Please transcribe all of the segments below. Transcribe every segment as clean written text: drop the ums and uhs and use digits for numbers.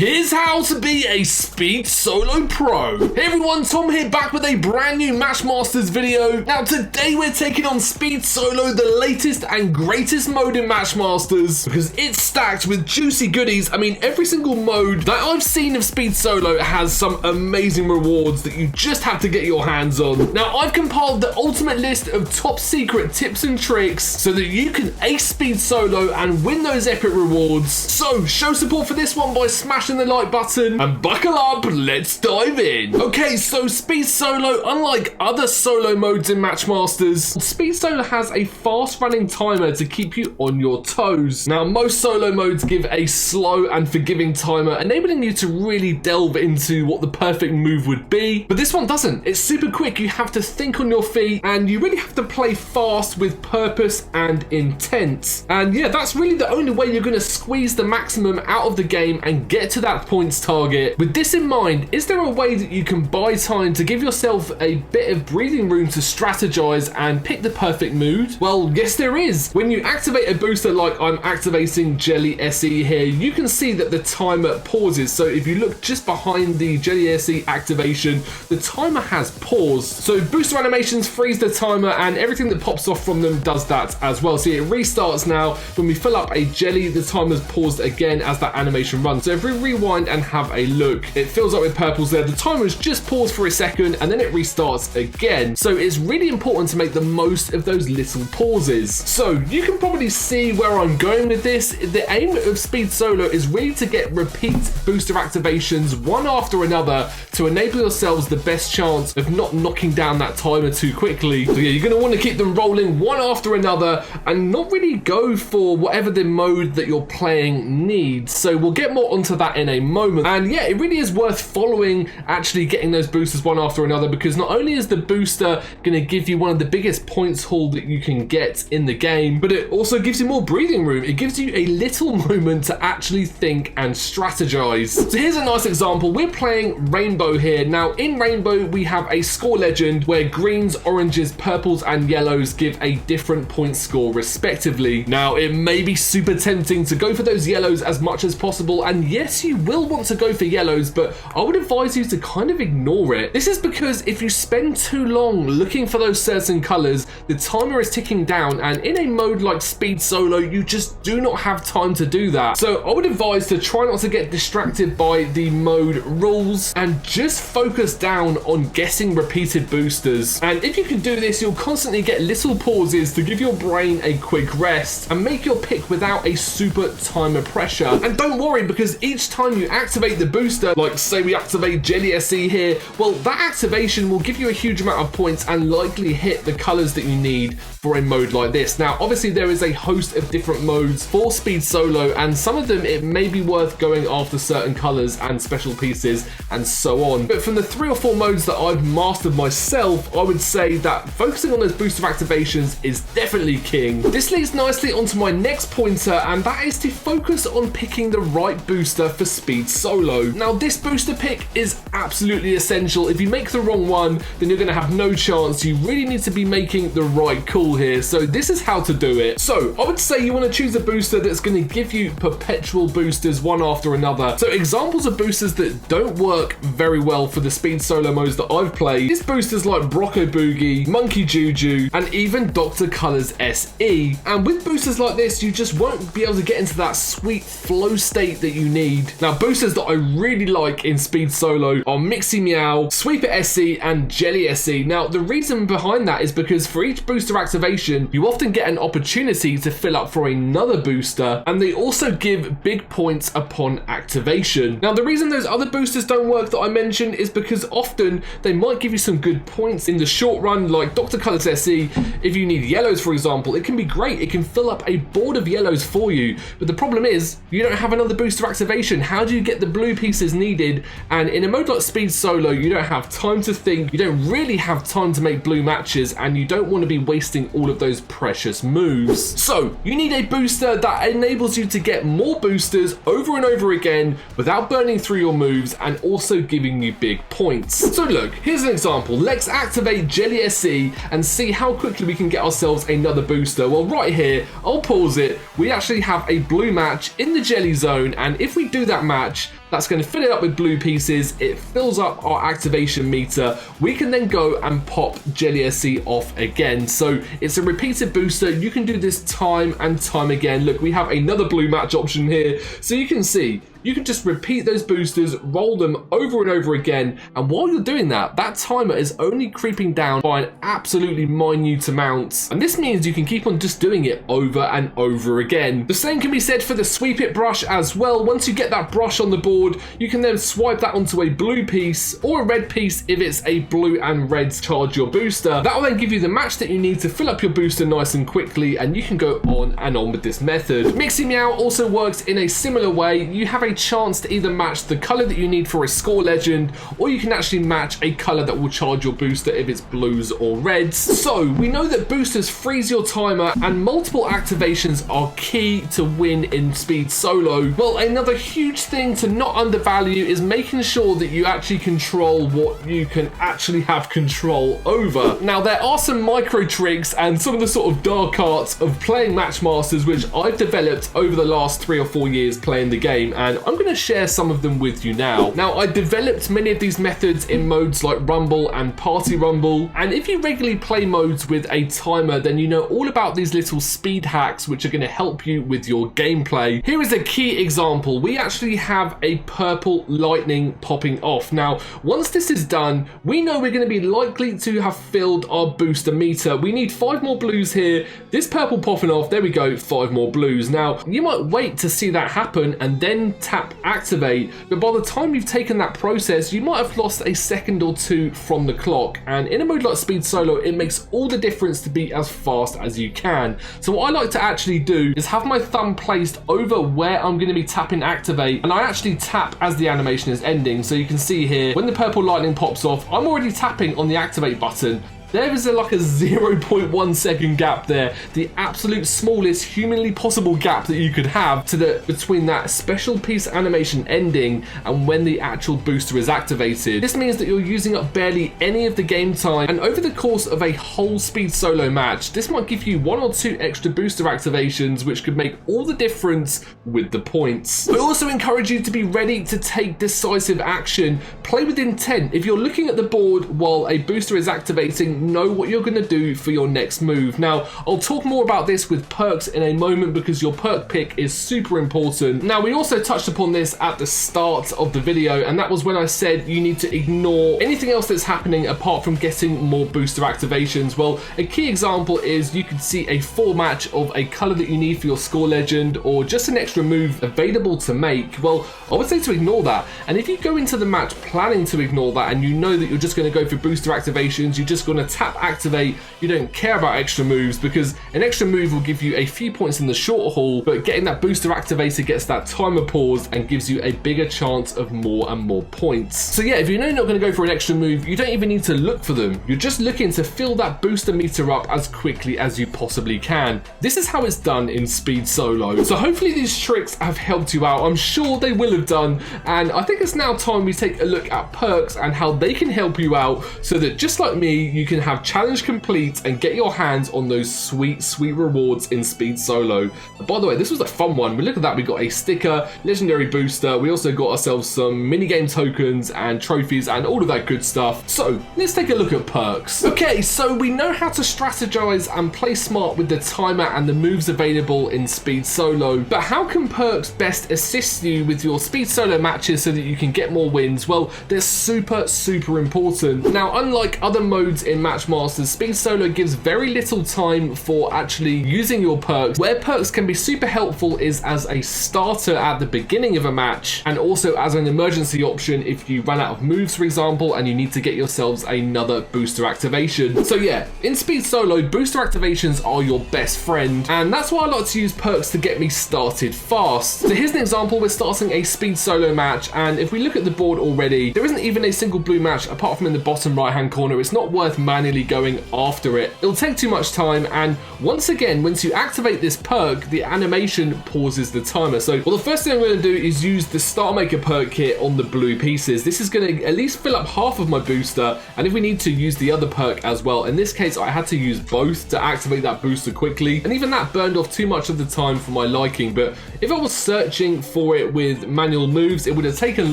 Here's how to be a speed solo pro. Hey everyone, Tom here, back with a brand new Matchmasters video. Now today we're taking on speed solo, the latest and greatest mode in Matchmasters, because it's stacked with juicy goodies. I mean, every single mode that I've seen of speed solo has some amazing rewards that you just have to get your hands on. Now I've compiled the ultimate list of top secret tips and tricks so that you can ace speed solo and win those epic rewards. So show support for this one by smashing the like button and buckle up, let's dive in. Okay, so speed solo, unlike other solo modes in Matchmasters, speed solo has a fast running timer to keep you on your toes. Now most solo modes give a slow and forgiving timer, enabling you to really delve into what the perfect move would be, but this one doesn't. It's super quick, you have to think on your feet and you really have to play fast with purpose and intent. And yeah, that's really the only way you're going to squeeze the maximum out of the game and get to that points target. With this in mind, is there a way that you can buy time to give yourself a bit of breathing room to strategize and pick the perfect mood? Well, yes there is. When you activate a booster like I'm activating Jelly SE here, you can see that the timer pauses. So if you look just behind the Jelly SE activation, the timer has paused. So booster animations freeze the timer and everything that pops off from them does that as well. See, it restarts now. When we fill up a Jelly, the timer's paused again as that animation runs. So if we rewind and have a look, it fills up with purples there. The timer's just paused for a second and then it restarts again. So it's really important to make the most of those little pauses. So you can probably see where I'm going with this. The aim of speed solo is really to get repeat booster activations one after another to enable yourselves the best chance of not knocking down that timer too quickly. So yeah, you're going to want to keep them rolling one after another and not really go for whatever the mode that you're playing needs. So we'll get more onto that in a moment. And yeah, it really is worth following actually getting those boosters one after another, because not only is the booster going to give you one of the biggest points haul that you can get in the game, but it also gives you more breathing room. It gives you a little moment to actually think and strategize. So here's a nice example. We're playing Rainbow here. Now in Rainbow, we have a score legend where greens, oranges, purples, and yellows give a different point score respectively. Now it may be super tempting to go for those yellows as much as possible, and yes, you will want to go for yellows, but I would advise you to kind of ignore it. This is because if you spend too long looking for those certain colors, the timer is ticking down, and in a mode like speed solo, you just do not have time to do that. So I would advise to try not to get distracted by the mode rules and just focus down on getting repeated boosters. And if you can do this, you'll constantly get little pauses to give your brain a quick rest and make your pick without a super timer pressure. And don't worry, because each time you activate the booster, like say we activate Jelly SE here, well, that activation will give you a huge amount of points and likely hit the colors that you need for a mode like this. Now obviously there is a host of different modes for speed solo, and some of them it may be worth going after certain colors and special pieces and so on, but from the 3 or 4 modes that I've mastered myself, I would say that focusing on those booster activations is definitely king. This leads nicely onto my next pointer, and that is to focus on picking the right booster for speed solo. Now this booster pick is absolutely essential. If you make the wrong one, then you're going to have no chance. You really need to be making the right call here. So this is how to do it. So I would say you want to choose a booster that's going to give you perpetual boosters one after another. So examples of boosters that don't work very well for the speed solo modes that I've played is boosters like Brocco Boogie, Monkey Juju, and even Dr. Colors SE. And with boosters like this, you just won't be able to get into that sweet flow state that you need. Now boosters that I really like in speed solo are Mixie Meow, Sweeper SE, and Jelly SE. Now the reason behind that is because for each booster activation, you often get an opportunity to fill up for another booster, and they also give big points upon activation. Now the reason those other boosters don't work that I mentioned is because often they might give you some good points in the short run, like Dr. Colors SE. If you need yellows, for example, it can be great. It can fill up a board of yellows for you, but the problem is you don't have another booster activation. How do you get the blue pieces needed? And in a mode like speed solo, you don't have time to think, you don't really have time to make blue matches, and you don't want to be wasting all of those precious moves. So you need a booster that enables you to get more boosters over and over again without burning through your moves and also giving you big points. So look, here's an example. Let's activate Jelly SE and see how quickly we can get ourselves another booster. Well, right here, I'll pause it. We actually have a blue match in the Jelly zone, and if we do that match. That's going to fill it up with blue pieces. It fills up our activation meter. We can then go and pop Jelly SC off again. So it's a repeated booster. You can do this time and time again. Look, we have another blue match option here. So you can see, you can just repeat those boosters, roll them over and over again. And while you're doing that, that timer is only creeping down by an absolutely minute amount. And this means you can keep on just doing it over and over again. The same can be said for the Sweep It brush as well. Once you get that brush on the board, you can then swipe that onto a blue piece or a red piece if it's a blue and red charge your booster. That will then give you the match that you need to fill up your booster nice and quickly, and you can go on and on with this method. Mixing Meow also works in a similar way. You have a chance to either match the color that you need for a score legend, or you can actually match a color that will charge your booster if it's blues or reds. So we know that boosters freeze your timer, and multiple activations are key to win in Speed Solo. Well, another huge thing to not undervalue is making sure that you actually control what you can actually have control over. Now, there are some micro tricks and some of the sort of dark arts of playing Matchmasters which I've developed over the last 3 or 4 years playing the game, and I'm going to share some of them with you now. Now, I developed many of these methods in modes like Rumble and Party Rumble, and if you regularly play modes with a timer, then you know all about these little speed hacks which are going to help you with your gameplay. Here is a key example. We actually have a purple lightning popping off. Now, once this is done, we know we're going to be likely to have filled our booster meter. We need 5 more blues here. This purple popping off, there we go, 5 more blues. Now, you might wait to see that happen and then tap activate, but by the time you've taken that process, you might have lost a second or 2 from the clock. And in a mode like Speed Solo, it makes all the difference to be as fast as you can. So what I like to actually do is have my thumb placed over where I'm going to be tapping activate, and I actually tap as the animation is ending. So you can see here, when the purple lightning pops off, I'm already tapping on the activate button. There is like a 0.1 second gap there, the absolute smallest humanly possible gap that you could have between that special piece animation ending and when the actual booster is activated. This means that you're using up barely any of the game time, and over the course of a whole Speed Solo match, this might give you 1 or 2 extra booster activations, which could make all the difference with the points. I also encourage you to be ready to take decisive action. Play with intent. If you're looking at the board while a booster is activating, know what you're going to do for your next move. Now, I'll talk more about this with perks in a moment because your perk pick is super important. Now, we also touched upon this at the start of the video, and that was when I said you need to ignore anything else that's happening apart from getting more booster activations. Well, a key example is you could see a 4 match of a color that you need for your score legend, or just an extra move available to make. Well, I would say to ignore that. And if you go into the match planning to ignore that, and you know that you're just going to go for booster activations, you're just going to tap activate, you don't care about extra moves, because an extra move will give you a few points in the short haul, but getting that booster activator gets that timer paused and gives you a bigger chance of more and more points. So yeah, if you know you're not going to go for an extra move, you don't even need to look for them. You're just looking to fill that booster meter up as quickly as you possibly can. This is how it's done in Speed Solo. So hopefully these tricks have helped you out. I'm sure they will have done, and I think it's now time we take a look at perks and how they can help you out, so that just like me, you can have challenge complete and get your hands on those sweet rewards in Speed Solo. By the way, this was a fun one. We look at that, we got a sticker, legendary booster, we also got ourselves some minigame tokens and trophies and all of that good stuff. So let's take a look at perks. Okay, so we know how to strategize and play smart with the timer and the moves available in Speed Solo, but how can perks best assist you with your Speed Solo matches so that you can get more wins? Well, they're super important. Now, unlike other modes in Matchmasters, Speed Solo gives very little time for actually using your perks. Where perks can be super helpful is as a starter at the beginning of a match, and also as an emergency option if you run out of moves, for example, and you need to get yourselves another booster activation. So yeah, in Speed Solo, booster activations are your best friend, and that's why I like to use perks to get me started fast. So here's an example. We're starting a Speed Solo match, and if we look at the board already, there isn't even a single blue match apart from in the bottom right hand corner. It's not worth manually manually going after it. It'll take too much time, and once again, once you activate this perk, the animation pauses the timer. So, well, the first thing I'm going to do is use the Star Maker perk here on the blue pieces. This is going to at least fill up half of my booster, and if we need to, use the other perk as well. In this case, I had to use both to activate that booster quickly, and even that burned off too much of the time for my liking. But if I was searching for it with manual moves, it would have taken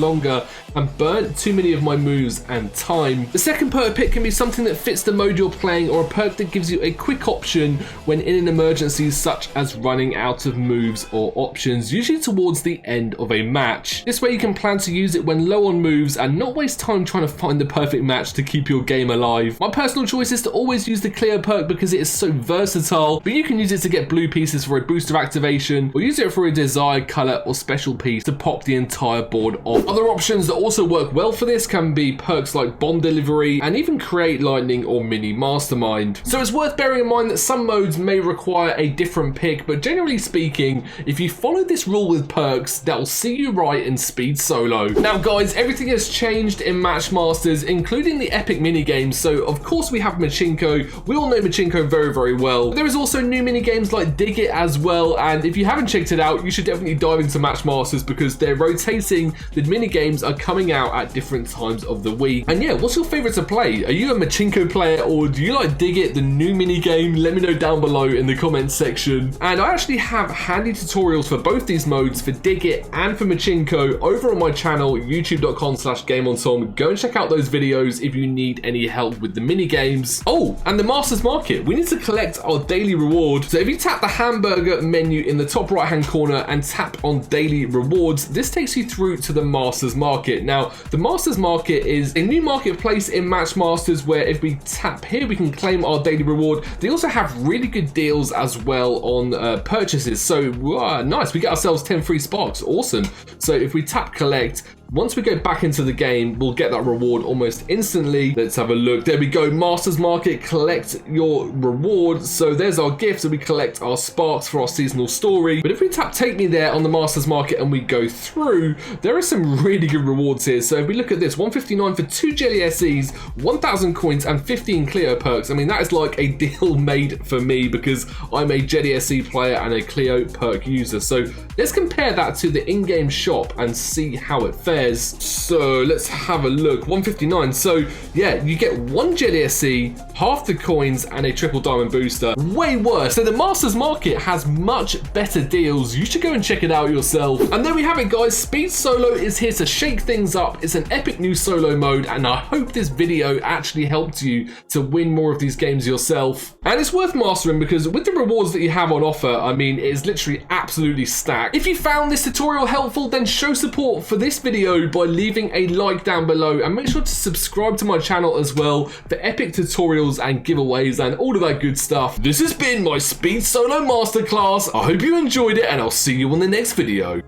longer and burnt too many of my moves and time. The second perk pick can be something that fits the mode you're playing, or a perk that gives you a quick option when in an emergency, such as running out of moves or options, usually towards the end of a match. This way you can plan to use it when low on moves and not waste time trying to find the perfect match to keep your game alive. My personal choice is to always use the clear perk because it is so versatile, but you can use it to get blue pieces for a booster activation, or use it for a desired color or special piece to pop the entire board off. Other options that also work well for this can be perks like bomb delivery and even create lightning or mini mastermind. So it's worth bearing in mind that some modes may require a different pick, but generally speaking, if you follow this rule with perks, that will see you right in speed solo. Now guys, everything has changed in Matchmasters, including the epic mini games. So of course we have Machinko. We all know Machinko very, very well. There is also new mini games like Dig It as well, and if you haven't checked it out, you should definitely dive into Matchmasters because they're rotating. The mini games are coming out at different times of the week. And yeah, what's your favorite to play? Are you a Machinko player, or do you like Dig It, the new mini game? Let me know down below in the comments section. And I actually have handy tutorials for both these modes, for Dig It and for Machinko, over on my channel, youtube.com/GameOnTom. Go and check out those videos if you need any help with the mini games. Oh, and the Masters Market. We need to collect our daily reward. So if you tap the hamburger menu in the top right hand corner and tap on daily rewards, this takes you through to the Masters Market. Now, the Masters Market is a new marketplace in Matchmasters where if we tap here, we can claim our daily reward. They also have really good deals as well on purchases. So nice, we get ourselves 10 free sparks. Awesome. So if we tap collect, once we go back into the game, we'll get that reward almost instantly. Let's have a look. There we go. Masters Market, collect your reward. So there's our gift. So we collect our sparks for our seasonal story. But if we tap take me there on the Masters Market and we go through, there are some really good rewards here. So if we look at this, 159 for 2 Jelly SEs, 1,000 coins and 15 Clio perks. I mean, that is like a deal made for me because I'm a Jelly SE player and a Clio perk user. So let's compare that to the in-game shop and see how it fares. So let's have a look. 159. So yeah, you get 1 Jelly SE, half the coins, and a triple diamond booster. Way worse. So the Masters Market has much better deals. You should go and check it out yourself. And there we have it, guys. Speed Solo is here to shake things up. It's an epic new solo mode, and I hope this video actually helped you to win more of these games yourself. And it's worth mastering because with the rewards that you have on offer, I mean, it is literally absolutely stacked. If you found this tutorial helpful, then show support for this video by leaving a like down below, and make sure to subscribe to my channel as well for epic tutorials and giveaways and all of that good stuff. This has been my Speed Solo Masterclass. I hope you enjoyed it, and I'll see you on the next video.